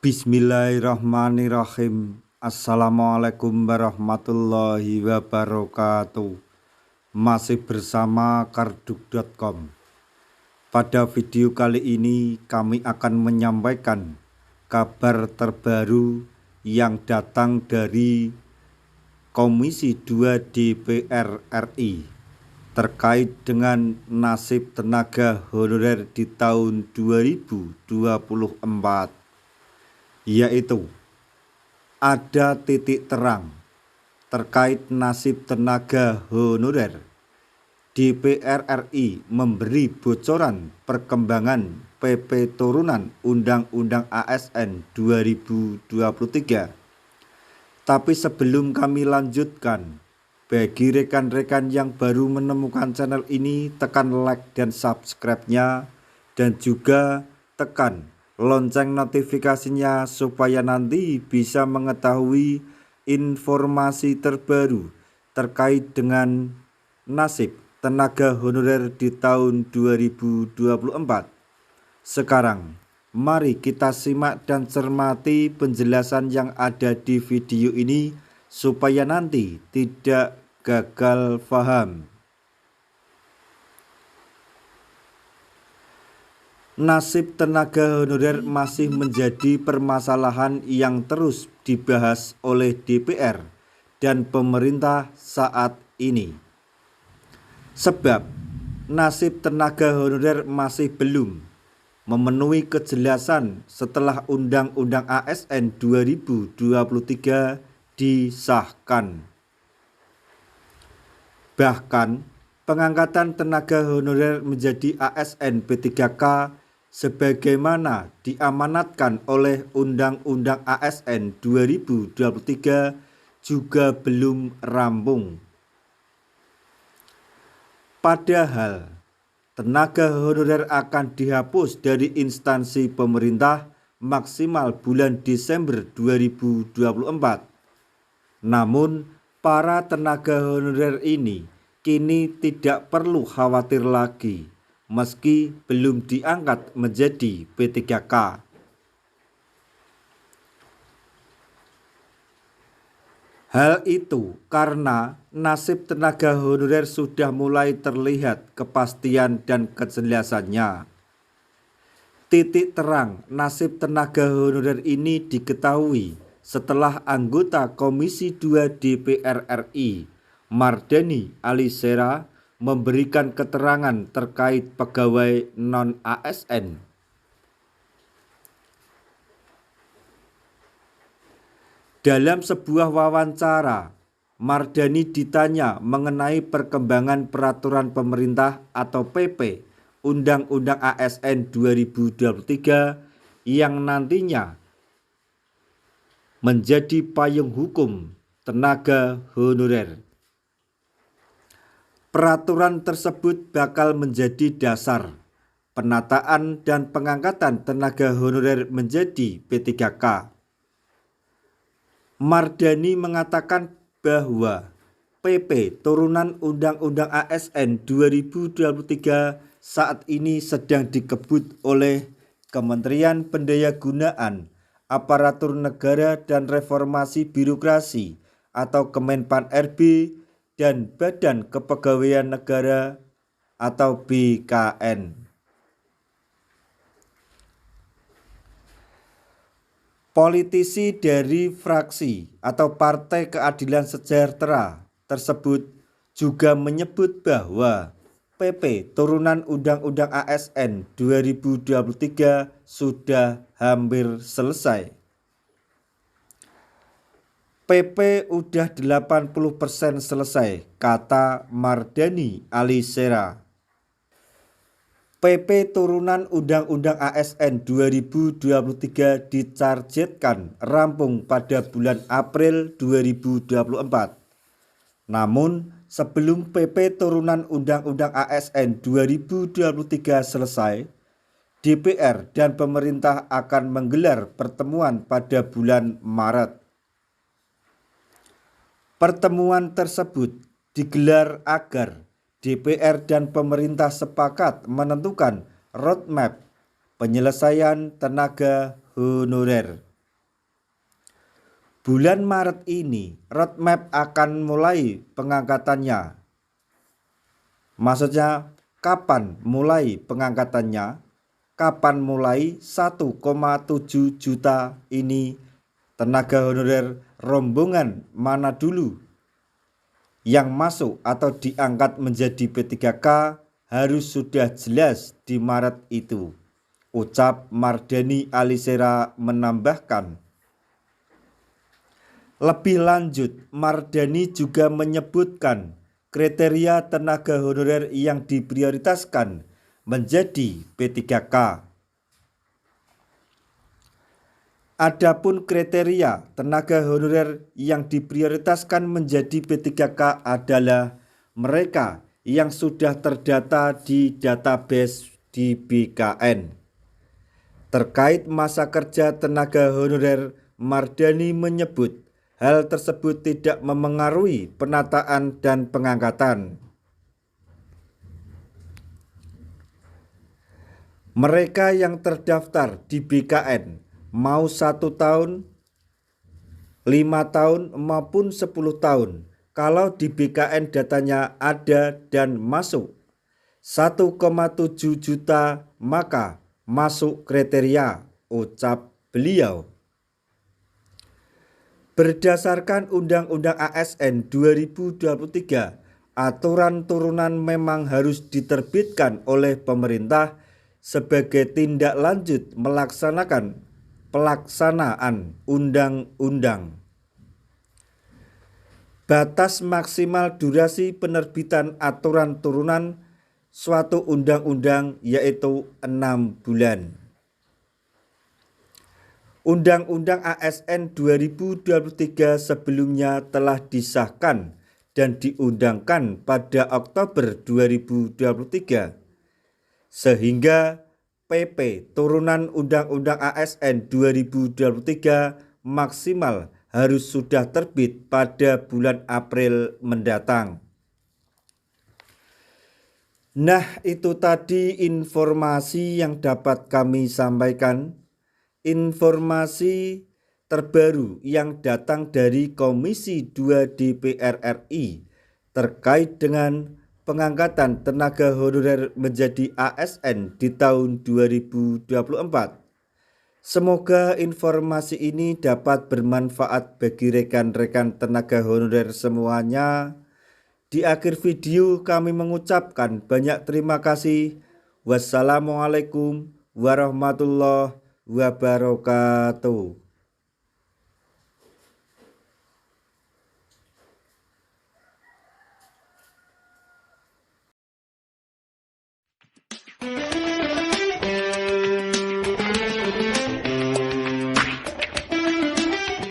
Bismillahirrahmanirrahim. Assalamualaikum warahmatullahi wabarakatuh. Masih bersama karduk.com. Pada video kali ini kami akan menyampaikan kabar terbaru yang datang dari Komisi 2 DPR RI terkait dengan nasib tenaga honorer di tahun 2024, yaitu ada titik terang terkait nasib tenaga honorer. DPR RI memberi bocoran perkembangan PP turunan Undang-Undang ASN 2023. Tapi sebelum kami lanjutkan, bagi rekan-rekan yang baru menemukan channel ini, tekan like dan subscribe-nya, dan juga tekan lonceng notifikasinya supaya nanti bisa mengetahui informasi terbaru terkait dengan nasib tenaga honorer di tahun 2024. Sekarang, mari kita simak dan cermati penjelasan yang ada di video ini supaya nanti tidak gagal paham. Nasib tenaga honorer masih menjadi permasalahan yang terus dibahas oleh DPR dan pemerintah saat ini. Sebab nasib tenaga honorer masih belum memenuhi kejelasan setelah Undang-Undang ASN 2023 disahkan. Bahkan pengangkatan tenaga honorer menjadi ASN P3K sebagaimana diamanatkan oleh Undang-Undang ASN 2023 juga belum rampung. Padahal tenaga honorer akan dihapus dari instansi pemerintah maksimal bulan Desember 2024. Namun para tenaga honorer ini kini tidak perlu khawatir lagi meski belum diangkat menjadi P3K. Hal itu karena nasib tenaga honorer sudah mulai terlihat kepastian dan kejelasannya. Titik terang nasib tenaga honorer ini diketahui setelah anggota Komisi 2 DPR RI, Mardhani Alisera, memberikan keterangan terkait pegawai non-ASN. Dalam sebuah wawancara, Mardhani ditanya mengenai perkembangan peraturan pemerintah atau PP Undang-Undang ASN 2023 yang nantinya menjadi payung hukum tenaga honorer. Peraturan tersebut bakal menjadi dasar penataan dan pengangkatan tenaga honorer menjadi P3K. Mardhani mengatakan bahwa PP turunan Undang-Undang ASN 2023 saat ini sedang dikebut oleh Kementerian Pendayagunaan Aparatur Negara dan Reformasi Birokrasi atau Kemenpan-RB dan Badan Kepegawaian Negara atau BKN. Politisi dari fraksi atau Partai Keadilan Sejahtera tersebut juga menyebut bahwa PP turunan Undang-Undang ASN 2023 sudah hampir selesai. PP udah 80% selesai, kata Mardhani Alisera. PP turunan Undang-Undang ASN 2023 ditargetkan rampung pada bulan April 2024. Namun, sebelum PP turunan Undang-Undang ASN 2023 selesai, DPR dan pemerintah akan menggelar pertemuan pada bulan Maret. Pertemuan tersebut digelar agar DPR dan pemerintah sepakat menentukan roadmap penyelesaian tenaga honorer. Bulan Maret ini roadmap akan mulai pengangkatannya. Maksudnya kapan mulai pengangkatannya? Kapan mulai 1,7 juta ini tenaga honorer rombongan mana dulu yang masuk atau diangkat menjadi P3K harus sudah jelas di Maret itu, ucap Mardhani Alisera menambahkan. Lebih lanjut, Mardhani juga menyebutkan kriteria tenaga honorer yang diprioritaskan menjadi P3K. Adapun kriteria tenaga honorer yang diprioritaskan menjadi P3K adalah mereka yang sudah terdata di database di BKN. Terkait masa kerja tenaga honorer, Mardhani menyebut hal tersebut tidak memengaruhi penataan dan pengangkatan. Mereka yang terdaftar di BKN mau 1 tahun, 5 tahun maupun 10 tahun. Kalau di BKN datanya ada dan masuk 1,7 juta maka masuk kriteria, ucap beliau. Berdasarkan Undang-Undang ASN 2023, aturan turunan memang harus diterbitkan oleh pemerintah sebagai tindak lanjut pelaksanaan undang-undang. Batas maksimal durasi penerbitan aturan turunan suatu undang-undang yaitu 6 bulan. Undang-Undang ASN 2023 sebelumnya telah disahkan dan diundangkan pada Oktober 2023. Sehingga PP turunan Undang-Undang ASN 2023 maksimal harus sudah terbit pada bulan April mendatang. Nah, itu tadi informasi yang dapat kami sampaikan. Informasi terbaru yang datang dari Komisi 2 DPR RI terkait dengan pengangkatan tenaga honorer menjadi ASN di tahun 2024. Semoga informasi ini dapat bermanfaat bagi rekan-rekan tenaga honorer semuanya. Di akhir video kami mengucapkan banyak terima kasih. Wassalamualaikum warahmatullahi wabarakatuh.